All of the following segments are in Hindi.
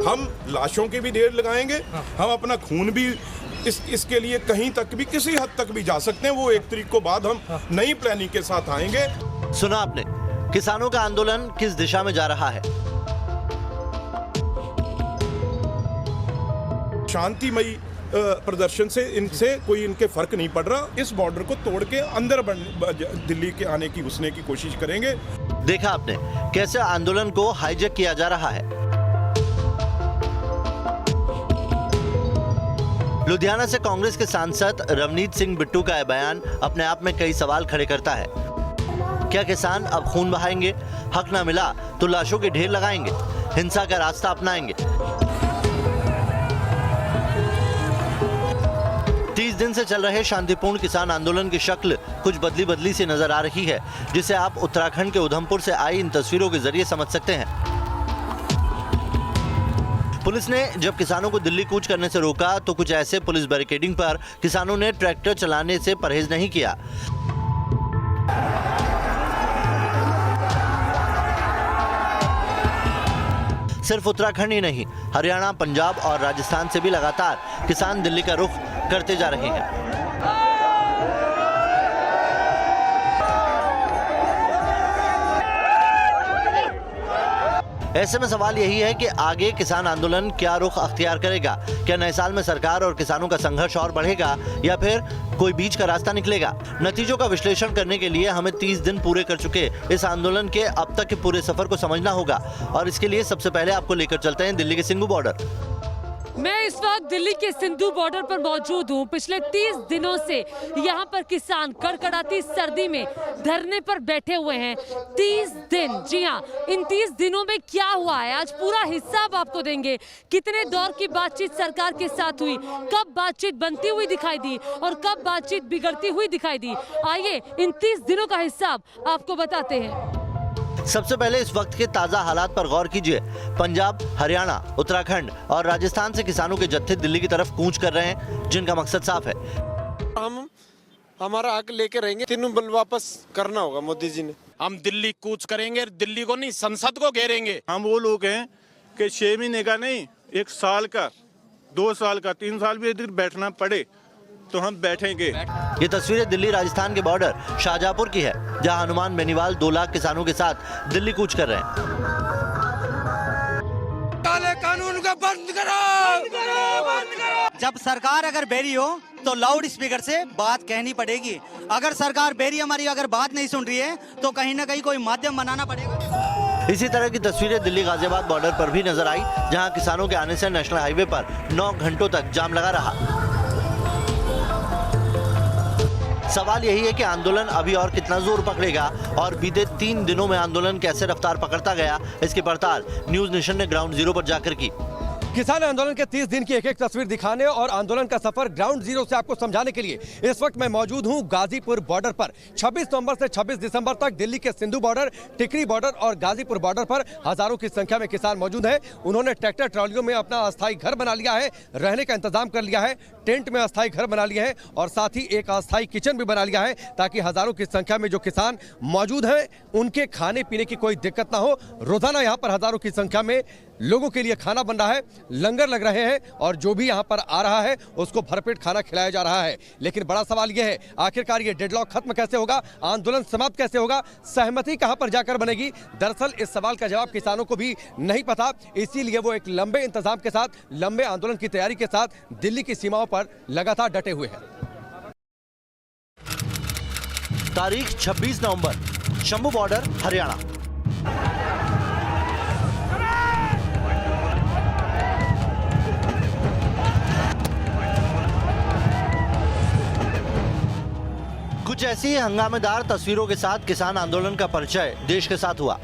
हम लाशों की भी ढेर लगाएंगे, हम अपना खून भी इसके लिए कहीं तक भी, किसी हद तक भी जा सकते हैं। वो 1 तारीख को बाद हम नई प्लानिंग के साथ आएंगे। सुना आपने, किसानों का आंदोलन किस दिशा में जा रहा है। शांतिमयी प्रदर्शन से इनसे कोई इनके फर्क नहीं पड़ रहा। इस बॉर्डर को तोड़ के अंदर दिल्ली के आने की, घुसने की कोशिश करेंगे। देखा आपने कैसे आंदोलन को हाईजैक किया जा रहा है। लुधियाना से कांग्रेस के सांसद रवनीत सिंह बिट्टू का यह बयान अपने आप में कई सवाल खड़े करता है। क्या किसान अब खून बहाएंगे? हक ना मिला तो लाशों के ढेर लगाएंगे, हिंसा का रास्ता अपनाएंगे? 30 दिन से चल रहे शांतिपूर्ण किसान आंदोलन की शक्ल कुछ बदली सी नजर आ रही है, जिसे आप उत्तराखंड के उधमपुर से आई इन तस्वीरों के जरिए समझ सकते हैं। पुलिस ने जब किसानों को दिल्ली कूच करने से रोका तो कुछ ऐसे पुलिस बैरिकेडिंग पर किसानों ने ट्रैक्टर चलाने से परहेज नहीं किया। सिर्फ उत्तराखंड ही नहीं, हरियाणा, पंजाब और राजस्थान से भी लगातार किसान दिल्ली का रुख करते जा रहे हैं। ऐसे में सवाल यही है कि आगे किसान आंदोलन क्या रुख अख्तियार करेगा। क्या नए साल में सरकार और किसानों का संघर्ष और बढ़ेगा या फिर कोई बीच का रास्ता निकलेगा? नतीजों का विश्लेषण करने के लिए हमें 30 दिन पूरे कर चुके इस आंदोलन के अब तक के पूरे सफर को समझना होगा, और इसके लिए सबसे पहले आपको लेकर चलते हैं दिल्ली के सिंघू बॉर्डर। मैं इस वक्त दिल्ली के सिंधु बॉर्डर पर मौजूद हूँ। पिछले 30 दिनों से यहाँ पर किसान कड़कड़ाती सर्दी में धरने पर बैठे हुए हैं। 30 दिन, जी हाँ, इन 30 दिनों में क्या हुआ है आज पूरा हिसाब आपको देंगे। कितने दौर की बातचीत सरकार के साथ हुई, कब बातचीत बनती हुई दिखाई दी और कब बातचीत बिगड़ती हुई दिखाई दी। आइए इन 30 दिनों का हिसाब आपको बताते हैं। सबसे पहले इस वक्त के ताजा हालात पर गौर कीजिए। पंजाब, हरियाणा, उत्तराखंड और राजस्थान से किसानों के जत्थे दिल्ली की तरफ कूच कर रहे हैं, जिनका मकसद साफ है। हम हमारा हक लेके रहेंगे, तीनों बिल वापस करना होगा मोदी जी ने। हम दिल्ली कूच करेंगे, दिल्ली को नहीं संसद को घेरेंगे। हम वो लोग हैं कि 6 महीने का नहीं, 1 साल का, 2 साल का, 3 साल भी इधर बैठना पड़े तो हम बैठेंगे। ये तस्वीरें दिल्ली राजस्थान के बॉर्डर शाहजहांपुर की है, जहां हनुमान बेनीवाल 2 लाख किसानों के साथ दिल्ली कूच कर रहे हैं। काले कानून को बंद करो। जब सरकार अगर बेरी हो तो लाउड स्पीकर से बात कहनी पड़ेगी। अगर सरकार बेरी हमारी अगर बात नहीं सुन रही है तो कहीं ना कहीं कोई माध्यम बनाना पड़ेगा। इसी तरह की तस्वीरें दिल्ली गाजियाबाद बॉर्डर पर भी नजर आई, जहां किसानों के आने से नेशनल हाईवे पर 9 घंटों तक जाम लगा रहा। सवाल यही है कि आंदोलन अभी और कितना जोर पकड़ेगा और बीते 3 दिनों में आंदोलन कैसे रफ्तार पकड़ता गया, इसकी पड़ताल न्यूज नेशन ने ग्राउंड जीरो पर जाकर की। किसान आंदोलन के 30 दिन की एक तस्वीर दिखाने और आंदोलन का सफर ग्राउंड जीरो से आपको समझाने के लिए इस वक्त मैं मौजूद हूं गाजीपुर बॉर्डर पर। 26 नवंबर से 26 दिसंबर तक दिल्ली के सिंधु बॉर्डर, टिकरी बॉर्डर और गाजीपुर बॉर्डर पर हजारों की संख्या में किसान मौजूद हैं। उन्होंने ट्रैक्टर ट्रॉलियों में अपना अस्थायी घर बना लिया है, रहने का इंतजाम कर लिया है, टेंट में अस्थायी घर बना लिए हैं और साथ ही एक अस्थायी किचन भी बना लिया है, ताकि हजारों की संख्या में जो किसान मौजूद हैं उनके खाने पीने की कोई दिक्कत ना हो। रोजाना यहाँ पर हजारों की संख्या में लोगों के लिए खाना बन रहा है, लंगर लग रहे हैं और जो भी यहाँ पर आ रहा है उसको भरपेट खाना खिलाया जा रहा है। लेकिन बड़ा सवाल यह है, आखिरकार ये डेडलॉक खत्म कैसे होगा, आंदोलन समाप्त कैसे होगा, सहमति कहां पर जाकर बनेगी? दरअसल इस सवाल का जवाब किसानों को भी नहीं पता, इसीलिए वो एक लंबे इंतजाम के साथ, लंबे आंदोलन की तैयारी के साथ दिल्ली की सीमाओं पर लगातार डटे हुए हैं। तारीख 26 नवंबर, शंभू बॉर्डर, हरियाणा। कुछ ऐसी हंगामेदार तस्वीरों के साथ किसान आंदोलन का परिचय देश के साथ हुआ।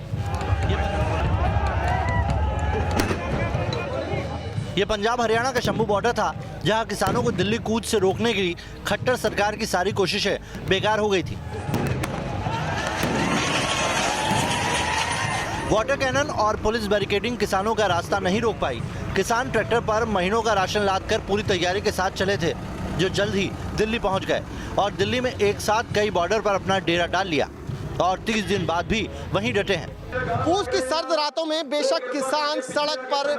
ये पंजाब हरियाणा का शंभू बॉर्डर था, जहां किसानों को दिल्ली कूच से रोकने की खट्टर सरकार की सारी कोशिशें बेकार हो गई थी। वाटर कैनन और पुलिस बैरिकेडिंग किसानों का रास्ता नहीं रोक पाई। किसान ट्रैक्टर पर महीनों का राशन लादकर पूरी तैयारी के साथ चले थे, जो जल्द ही दिल्ली पहुंच गए और दिल्ली में एक साथ कई बॉर्डर पर अपना डेरा डाल लिया। और 30 दिन बाद भी वहीं डटे हैं। पूस की सर्द रातों में बेशक किसान सड़क पर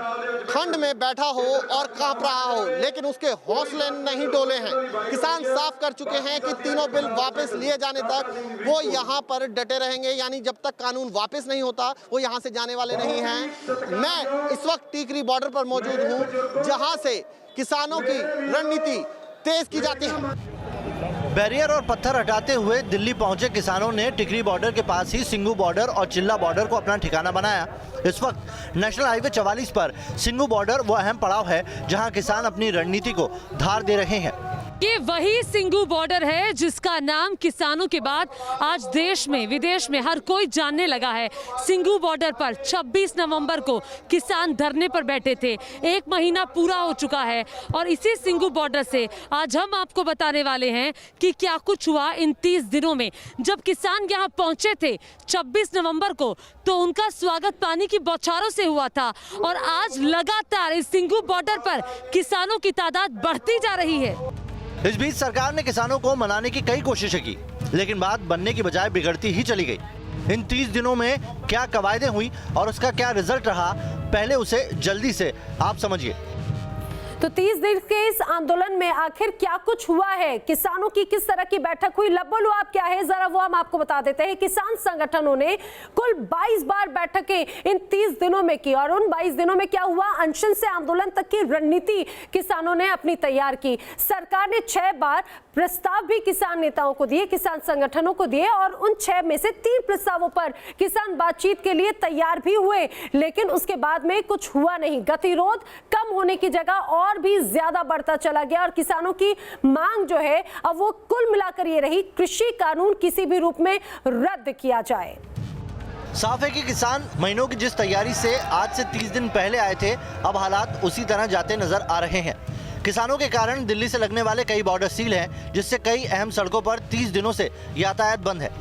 ठंड में बैठा हो और कांप रहा हो, लेकिन उसके हौसले नहीं डोले हैं। किसान साफ कर चुके हैं कि तीनों बिल वापस लिए जाने तक वो यहाँ पर डटे रहेंगे, यानी जब तक कानून वापस नहीं होता वो यहाँ से जाने वाले नहीं हैं। मैं इस वक्त टिकरी बॉर्डर पर मौजूद हूँ, जहाँ से किसानों की रणनीति तेज की जाती है। बैरियर और पत्थर हटाते हुए दिल्ली पहुंचे किसानों ने टिकरी बॉर्डर के पास ही सिंघू बॉर्डर और चिल्ला बॉर्डर को अपना ठिकाना बनाया। इस वक्त नेशनल हाईवे 44 पर सिंघू बॉर्डर वो अहम पड़ाव है जहां किसान अपनी रणनीति को धार दे रहे हैं। ये वही सिंघू बॉर्डर है जिसका नाम किसानों के बाद आज देश में विदेश में हर कोई जानने लगा है। सिंघू बॉर्डर पर 26 नवंबर को किसान धरने पर बैठे थे। 1 महीना पूरा हो चुका है और इसी सिंघू बॉर्डर से आज हम आपको बताने वाले हैं कि क्या कुछ हुआ इन 30 दिनों में। जब किसान यहाँ पहुंचे थे 26 नवंबर को तो उनका स्वागत पानी की बौछारों से हुआ था और आज लगातार इस सिंघू बॉर्डर पर किसानों की तादाद बढ़ती जा रही है। इस बीच सरकार ने किसानों को मनाने की कई कोशिशें की, लेकिन बात बनने की बजाय बिगड़ती ही चली गई। इन 30 दिनों में क्या कवायदें हुई और उसका क्या रिजल्ट रहा, पहले उसे जल्दी से आप समझिए। तो 30 दिन के इस आंदोलन में आखिर क्या कुछ हुआ है, किसानों की किस तरह की बैठक हुई, लब्बो-लुआब क्या है, जरा वो हम आपको बता देते हैं। किसान संगठनों ने कुल 22 बार बैठकें इन 30 दिनों में की और उन 22 दिनों में क्या हुआ, अनशन से आंदोलन तक की रणनीति किसानों ने अपनी तैयार की। सरकार ने 6 बार प्रस्ताव भी किसान नेताओं को दिए, किसान संगठनों को दिए और उन 6 में से 3 प्रस्तावों पर किसान बातचीत के लिए तैयार भी हुए, लेकिन उसके बाद में कुछ हुआ नहीं। गतिरोध कम होने की जगह और भी ज्यादा बढ़ता चला गया और किसानों की मांग जो है अब वो कुल मिलाकर ये रही, कृषि कानून किसी भी रूप में रद्द किया जाए। साफ है कि किसान महीनों की जिस तैयारी से आज से 30 दिन पहले आए थे, अब हालात उसी तरह जाते नजर आ रहे हैं। किसानों के कारण दिल्ली से लगने वाले कई बॉर्डर सील हैं, जिससे कई अहम सड़कों पर 30 दिनों से यातायात बंद है।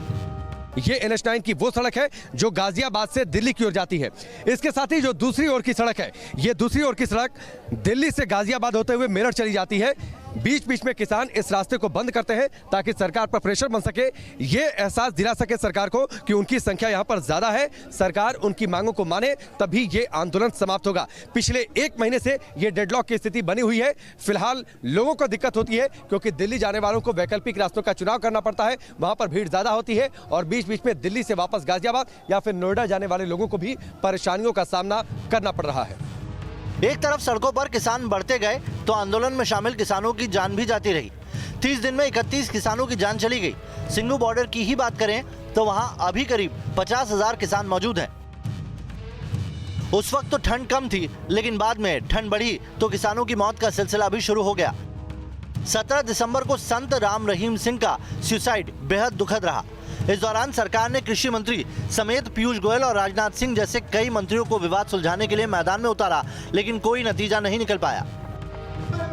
ये NH9 की वो सड़क है जो गाजियाबाद से दिल्ली की ओर जाती है। इसके साथ ही जो दूसरी ओर की सड़क है, ये दूसरी ओर की सड़क दिल्ली से गाजियाबाद होते हुए मेरठ चली जाती है। बीच बीच में किसान इस रास्ते को बंद करते हैं ताकि सरकार पर प्रेशर बन सके, ये एहसास दिला सके सरकार को कि उनकी संख्या यहाँ पर ज्यादा है, सरकार उनकी मांगों को माने, तभी ये आंदोलन समाप्त होगा। पिछले 1 महीने से ये डेडलॉक की स्थिति बनी हुई है। फिलहाल लोगों को दिक्कत होती है क्योंकि दिल्ली जाने वालों को वैकल्पिक रास्तों का चुनाव करना पड़ता है, वहां पर भीड़ ज्यादा होती है और बीच बीच में दिल्ली से वापस गाजियाबाद या फिर नोएडा जाने वाले लोगों को भी परेशानियों का सामना करना पड़ रहा है। एक तरफ सड़कों पर किसान बढ़ते गए तो आंदोलन में शामिल किसानों की जान भी जाती रही। 30 दिन में 31 किसानों की जान चली गई। सिंघू बॉर्डर की ही बात करें तो वहां अभी करीब 50,000 किसान मौजूद हैं। उस वक्त तो ठंड कम थी, लेकिन बाद में ठंड बढ़ी तो किसानों की मौत का सिलसिला भी शुरू हो गया। 17 दिसंबर को संत राम रहीम सिंह का सुसाइड बेहद दुखद रहा। इस दौरान सरकार ने कृषि मंत्री समेत पीयूष गोयल और राजनाथ सिंह जैसे कई मंत्रियों को विवाद सुलझाने के लिए मैदान में उतारा, लेकिन कोई नतीजा नहीं निकल पाया।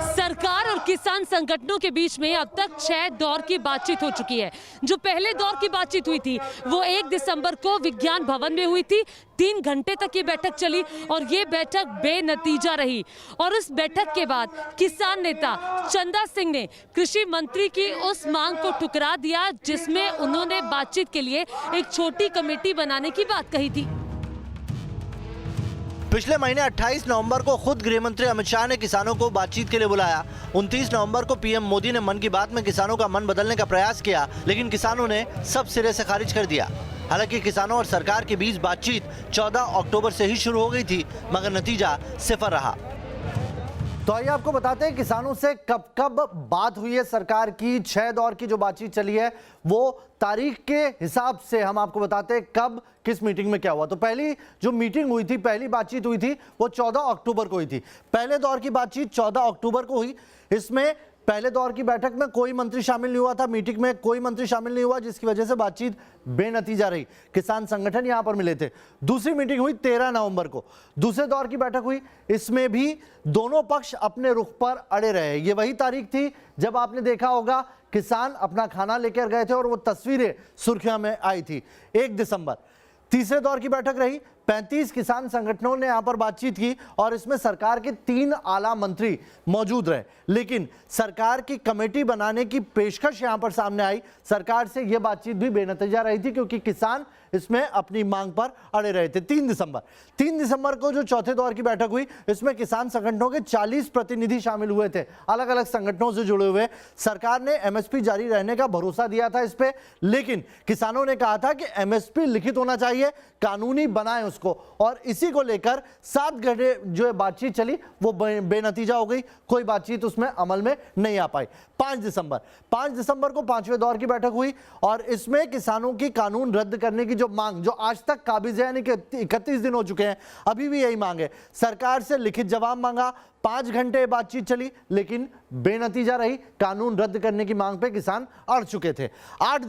सरकार और किसान संगठनों के बीच में अब तक 6 दौर की बातचीत हो चुकी है। जो पहले दौर की बातचीत हुई थी वो 1 दिसंबर को विज्ञान भवन में हुई थी। 3 घंटे तक ये बैठक चली और ये बैठक बेनतीजा रही। और उस बैठक के बाद किसान नेता चंदा सिंह ने कृषि मंत्री की उस मांग को ठुकरा दिया जिसमें उन्होंने बातचीत के लिए एक छोटी कमेटी बनाने की बात कही थी। पिछले महीने 28 नवंबर को खुद गृह मंत्री अमित शाह ने किसानों को बातचीत के लिए बुलाया। 29 नवंबर को पीएम मोदी ने मन की बात में किसानों का मन बदलने का प्रयास किया, लेकिन किसानों ने सब सिरे से खारिज कर दिया। हालांकि किसानों और सरकार के बीच बातचीत 14 अक्टूबर से ही शुरू हो गई थी, मगर नतीजा सिफर रहा। तो आइए आपको बताते हैं किसानों से कब कब बात हुई है। सरकार की 6 दौर की जो बातचीत चली है वो तारीख के हिसाब से हम आपको बताते हैं कब किस मीटिंग में क्या हुआ। तो पहली जो मीटिंग हुई थी, पहली बातचीत हुई थी वो 14 अक्टूबर को हुई थी। पहले दौर की बातचीत 14 अक्टूबर को हुई। इसमें पहले दौर की बैठक में कोई मंत्री शामिल नहीं हुआ था, मीटिंग में कोई मंत्री शामिल नहीं हुआ, जिसकी वजह से बातचीत बेनतीजा रही। किसान संगठन यहां पर मिले थे। दूसरी मीटिंग हुई 13 नवंबर को, दूसरे दौर की बैठक हुई। इसमें भी दोनों पक्ष अपने रुख पर अड़े रहे। ये वही तारीख थी जब आपने देखा होगा किसान अपना खाना लेकर गए थे और वो तस्वीरें सुर्खियों में आई थी, 1 दिसंबर। तीसरे दौर की बैठक रही 35 किसान संगठनों ने यहां पर बातचीत की और इसमें सरकार के 3 आला मंत्री मौजूद रहे, लेकिन सरकार की कमेटी बनाने की पेशकश यहां पर सामने आई। सरकार से यह बातचीत भी बेनतीजा रही थी क्योंकि किसान इसमें अपनी मांग पर अड़े रहे थे। 3 दिसंबर को जो चौथे दौर की बैठक हुई, इसमें किसान संगठनों के 40 प्रतिनिधि शामिल हुए थे, अलग अलग संगठनों से जुड़े हुए। सरकार ने एमएसपी जारी रहने का भरोसा दिया था इस पे, लेकिन किसानों ने कहा था कि एमएसपी लिखित होना चाहिए, कानूनी बनाएं उसको, और इसी को लेकर 7 घंटे जो बातचीत चली वो बेनतीजा हो गई, कोई बातचीत उसमें अमल में नहीं आ पाई। 5 दिसंबर को 5वें दौर की बैठक हुई और इसमें किसानों की कानून रद्द करने की जो मांग, जो आज तक काबिज है, यानी कि 31 दिन हो चुके हैं, अभी भी यही मांग है। सरकार से लिखित जवाब मांगा, 5 घंटे बातचीत चली लेकिन बेनतीजा रही। कानून रद्द करने की मांग पे किसान अड़ चुके थे। 8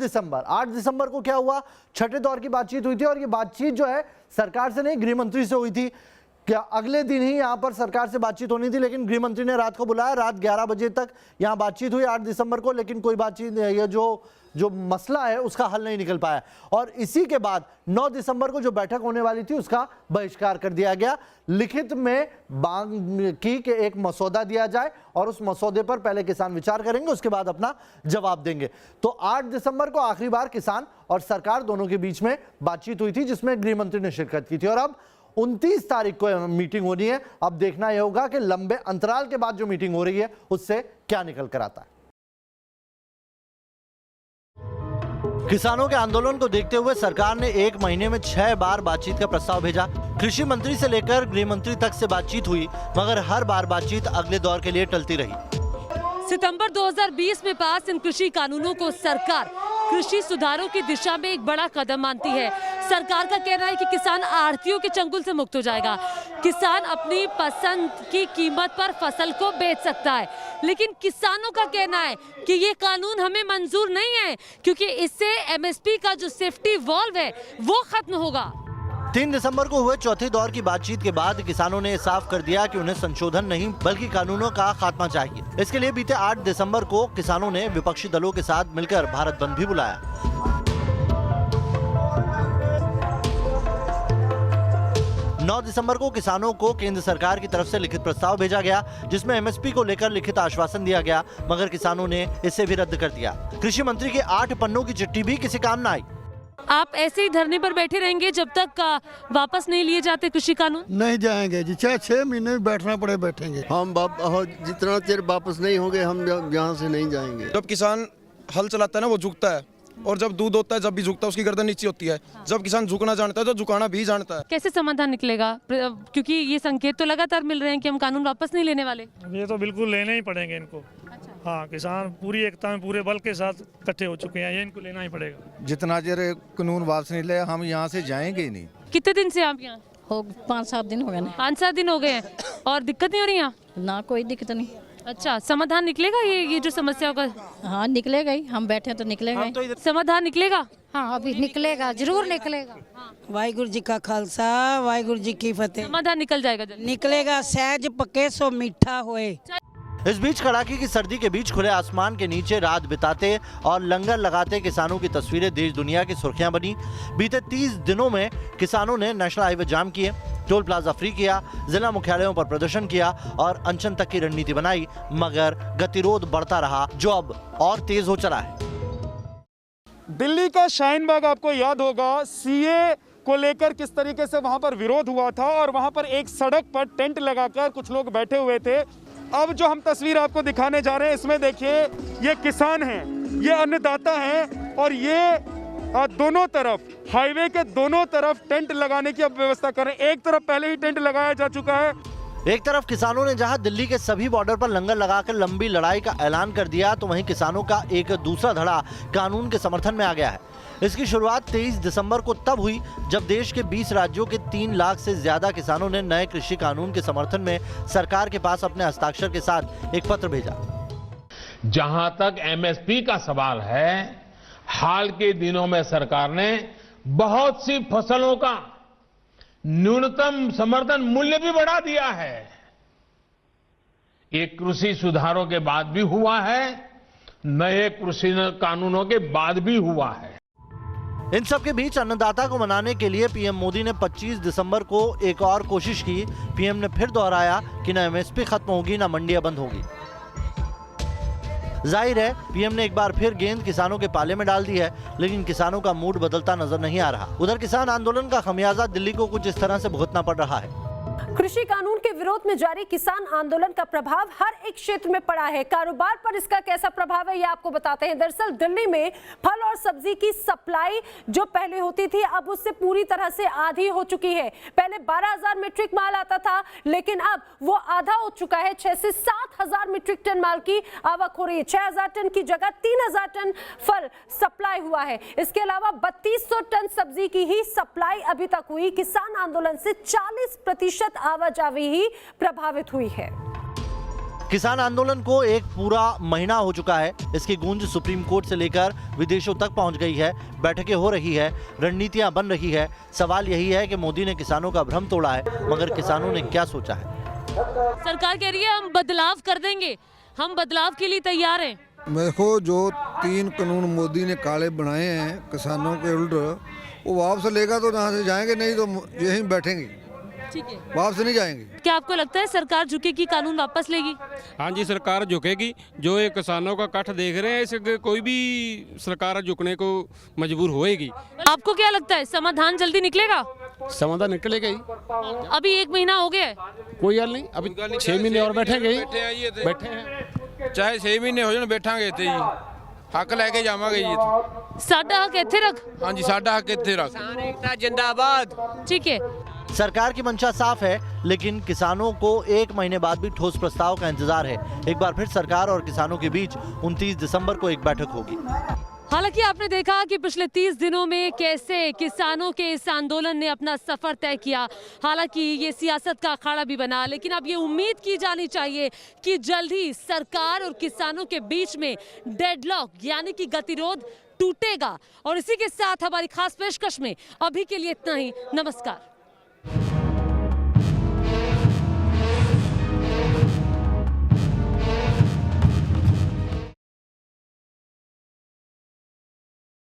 दिसंबर को क्या हुआ, छठे दौर की बातचीत हुई थी और ये बातचीत जो है सरकार से नहीं, गृह मंत्री से हुई थी। क्या अगले दिन ही यहां पर सरकार से बातचीत होनी थी, लेकिन गृह मंत्री ने रात को बुलाया, रात 11 बजे तक यहां बातचीत हुई 8 दिसंबर को, लेकिन कोई बातचीत, ये जो मसला है उसका हल नहीं निकल पाया। और इसी के बाद 9 दिसंबर को जो बैठक होने वाली थी उसका बहिष्कार कर दिया गया। लिखित में मांग की कि एक मसौदा दिया जाए और उस मसौदे पर पहले किसान विचार करेंगे, उसके बाद अपना जवाब देंगे। तो 8 दिसंबर को आखिरी बार किसान और सरकार दोनों के बीच में बातचीत हुई थी, जिसमें गृह मंत्री ने शिरकत की थी। और अब 29 तारीख को मीटिंग होनी है। अब देखना यह होगा कि लंबे अंतराल के बाद जो मीटिंग हो रही है उससे क्या निकल कर आता है। किसानों के आंदोलन को देखते हुए सरकार ने 1 महीने में 6 बार बातचीत का प्रस्ताव भेजा। कृषि मंत्री से लेकर गृह मंत्री तक से बातचीत हुई, मगर हर बार बातचीत अगले दौर के लिए टलती रही। सितंबर 2020 में पास इन कृषि कानूनों को सरकार कृषि सुधारों की दिशा में एक बड़ा कदम मानती है। सरकार का कहना है कि किसान आढ़तियों के चंगुल से मुक्त हो जाएगा, किसान अपनी पसंद की कीमत पर फसल को बेच सकता है। लेकिन किसानों का कहना है कि ये कानून हमें मंजूर नहीं है क्योंकि इससे एमएसपी का जो सेफ्टी वॉल्व है वो खत्म होगा। 3 दिसंबर को हुए चौथे दौर की बातचीत के बाद किसानों ने साफ कर दिया कि उन्हें संशोधन नहीं बल्कि कानूनों का खात्मा चाहिए। इसके लिए बीते 8 दिसंबर को किसानों ने विपक्षी दलों के साथ मिलकर भारत बंद भी बुलाया। 9 दिसंबर को किसानों को केंद्र सरकार की तरफ से लिखित प्रस्ताव भेजा गया, जिसमें एमएसपी को लेकर लिखित आश्वासन दिया गया, मगर किसानों ने इसे भी रद्द कर दिया। कृषि मंत्री के 8 पन्नों की चिट्ठी भी किसी काम न आई। आप ऐसे ही धरने पर बैठे रहेंगे जब तक वापस नहीं लिए जाते कृषि कानून? नहीं जाएंगे जी, चाहे 6 महीने में बैठना पड़े बैठेंगे। हम जितना देर वापस नहीं होंगे हम यहाँ से नहीं जाएंगे। जब किसान हल चलाता है ना वो झुकता है, और जब दूध होता है जब भी झुकता है उसकी गर्दन नीचे होती है। जब किसान झुकना जानता है तो झुकाना भी जानता है। कैसे समाधान निकलेगा, क्योंकि ये संकेत तो लगातार मिल रहे हैं कि हम कानून वापस नहीं लेने वाले? ये तो बिल्कुल लेने ही पड़ेंगे इनको। हाँ, किसान पूरी एकता में पूरे बल के साथ इकट्ठे हो चुके हैं, ये इनको लेना ही पड़ेगा। जितना देर कानून वापस नहीं ले हम यहाँ से जाएंगे ही नहीं। कितने दिन से आप यहाँ? हो 5-7 दिन हो गए ना। 5-7 दिन हो गए हैं और दिक्कत नहीं हो रही यहाँ? ना, कोई दिक्कत नहीं। अच्छा, समाधान निकलेगा ये जो समस्या होगा? हाँ निकलेगा ही, हम बैठे तो निकलेगा ही। तो समाधान निकलेगा? हाँ अभी निकलेगा, जरूर निकलेगा। वाहिगुरु जी का खालसा, वाहिगुरु जी की फतेह। समाधान निकल जाएगा? निकलेगा, सहज पके सो मीठा होए। इस बीच कड़ाके की सर्दी के बीच खुले आसमान के नीचे रात बिताते और लंगर लगाते किसानों की तस्वीरें देश दुनिया की सुर्खियां बनी। बीते 30 दिनों में किसानों ने नेशनल हाईवे जाम किए, टोल प्लाजा फ्री किया, जिला मुख्यालयों पर प्रदर्शन किया और अनशन तक की रणनीति बनाई, मगर गतिरोध बढ़ता रहा जो अब और तेज हो चला है। दिल्ली का शाहीन बाग आपको याद होगा, सीए को लेकर किस तरीके से वहां पर विरोध हुआ था और वहां पर एक सड़क पर टेंट लगाकर कुछ लोग बैठे हुए थे। अब जो हम तस्वीर आपको दिखाने जा रहे हैं इसमें देखिए, ये किसान हैं, ये अन्नदाता हैं और ये दोनों तरफ, हाईवे के दोनों तरफ टेंट लगाने की अब व्यवस्था कर रहे हैं। एक तरफ पहले ही टेंट लगाया जा चुका है। एक तरफ किसानों ने जहां दिल्ली के सभी बॉर्डर पर लंगर लगाकर लंबी लड़ाई का ऐलान कर दिया, तो वहीं किसानों का एक दूसरा धड़ा कानून के समर्थन में आ गया है। इसकी शुरुआत 23 दिसंबर को तब हुई जब देश के 20 राज्यों के 3 लाख से ज्यादा किसानों ने नए कृषि कानून के समर्थन में सरकार के पास अपने हस्ताक्षर के साथ एक पत्र भेजा। जहां तक एमएसपी का सवाल है, हाल के दिनों में सरकार ने बहुत सी फसलों का न्यूनतम समर्थन मूल्य भी बढ़ा दिया है। ये कृषि सुधारों के बाद भी हुआ है, नए कृषि कानूनों के बाद भी हुआ है। इन सब के बीच अन्नदाता को मनाने के लिए पीएम मोदी ने 25 दिसंबर को एक और कोशिश की। पीएम ने फिर दोहराया कि न एमएसपी खत्म होगी न मंडियां बंद होगी। जाहिर है पीएम ने एक बार फिर गेंद किसानों के पाले में डाल दी है, लेकिन किसानों का मूड बदलता नजर नहीं आ रहा। उधर किसान आंदोलन का खमियाजा दिल्ली को कुछ इस तरह से भुगतना पड़ रहा है। कृषि कानून के विरोध में जारी किसान आंदोलन का प्रभाव हर एक क्षेत्र में पड़ा है। कारोबार पर इसका कैसा प्रभाव है ये आपको बताते हैं। दरअसल दिल्ली में फल और सब्जी की सप्लाई जो पहले होती थी अब उससे पूरी तरह से आधी हो चुकी है। पहले 12,000 मीट्रिक माल आता था, लेकिन अब वो आधा हो चुका है। 6 से 7,000 मीट्रिक टन माल की आवक हो रही है। 6,000 टन की जगह 3,000 टन फल सप्लाई हुआ है। इसके अलावा 3200 टन सब्जी की ही सप्लाई अभी तक हुई। किसान आंदोलन से 40% आवाजाही ही प्रभावित हुई है। किसान आंदोलन को एक पूरा महीना हो चुका है। इसकी गूंज सुप्रीम कोर्ट से लेकर विदेशों तक पहुंच गई है। बैठकें हो रही है, रणनीतियां बन रही है। सवाल यही है कि मोदी ने किसानों का भ्रम तोड़ा है, मगर किसानों ने क्या सोचा है? सरकार कह रही है हम बदलाव कर देंगे, हम बदलाव के लिए तैयार हैं। देखो, जो 3 कानून मोदी ने काले बनाए हैं किसानों के उल्ट, वो वापस लेगा तो यहाँ से जाएंगे, नहीं तो यहीं बैठेंगे, ठीक है, वापस नहीं जाएंगे। क्या आपको लगता है सरकार झुकेगी, कानून वापस लेगी? हाँ जी, सरकार झुकेगी। जो ये किसानों का कष्ट देख रहे हैं, इसके कोई भी सरकार झुकने को मजबूर होएगी। आपको क्या लगता है समाधान जल्दी निकलेगा? समाधान निकलेगा ही। अभी 1 महीना हो गया है। कोई हल नहीं, अभी 6 महीने और बैठेंगे ही। बैठे हैं, चाहे 6 महीने हो जाए बैठांगे जी, हक लेके जावांगे जी। साडा हक इत्थे रख। हाँ जी, साडा हक इत्थे रख। जिंदाबाद। ठीक है, सरकार की मंशा साफ है, लेकिन किसानों को 1 महीने बाद भी ठोस प्रस्ताव का इंतजार है। एक बार फिर सरकार और किसानों के बीच 29 दिसंबर को एक बैठक होगी। हालांकि आपने देखा कि पिछले 30 दिनों में कैसे किसानों के इस आंदोलन ने अपना सफर तय किया। हालांकि ये सियासत का अखाड़ा भी बना, लेकिन अब ये उम्मीद की जानी चाहिए कि जल्द ही सरकार और किसानों के बीच में डेडलॉक यानी कि गतिरोध टूटेगा। और इसी के साथ हमारी खास पेशकश में अभी के लिए इतना ही। नमस्कार।